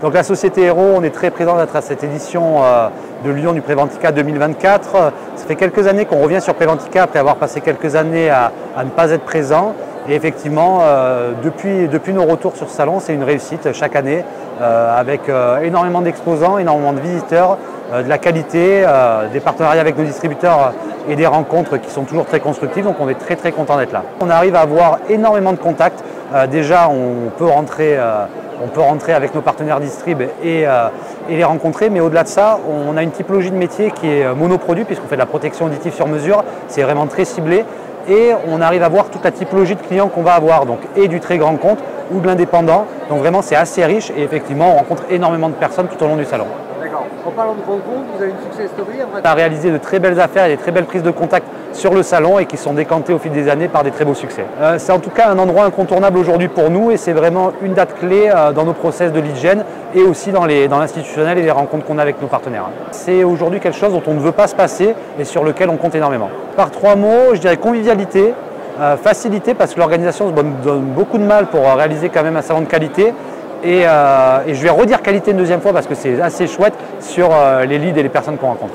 Donc la société Hero, on est très présent à cette édition de Lyon du Préventica 2024. Ça fait quelques années qu'on revient sur Préventica après avoir passé quelques années à ne pas être présent. Et effectivement, depuis nos retours sur ce salon, c'est une réussite chaque année avec énormément d'exposants, énormément de visiteurs, de la qualité, des partenariats avec nos distributeurs et des rencontres qui sont toujours très constructives. Donc on est très très content d'être là. On arrive à avoir énormément de contacts. Déjà, on peut rentrer avec nos partenaires distrib et les rencontrer, mais au-delà de ça, on a une typologie de métier qui est monoproduit puisqu'on fait de la protection auditive sur mesure, c'est vraiment très ciblé et on arrive à voir toute la typologie de clients qu'on va avoir, donc et du très grand compte ou de l'indépendant, donc vraiment c'est assez riche et effectivement on rencontre énormément de personnes tout au long du salon. D'accord. En parlant de grand compte, vous avez une success story. On a réalisé de très belles affaires et des très belles prises de contact sur le salon et qui sont décantées au fil des années par des très beaux succès. C'est en tout cas un endroit incontournable aujourd'hui pour nous et c'est vraiment une date clé dans nos process de lead gen et aussi dans l'institutionnel et les rencontres qu'on a avec nos partenaires. C'est aujourd'hui quelque chose dont on ne veut pas se passer et sur lequel on compte énormément. Par trois mots, je dirais convivialité, facilité parce que l'organisation se donne beaucoup de mal pour réaliser quand même un salon de qualité. Et je vais redire qualité une deuxième fois parce que c'est assez chouette sur les leads et les personnes qu'on rencontre.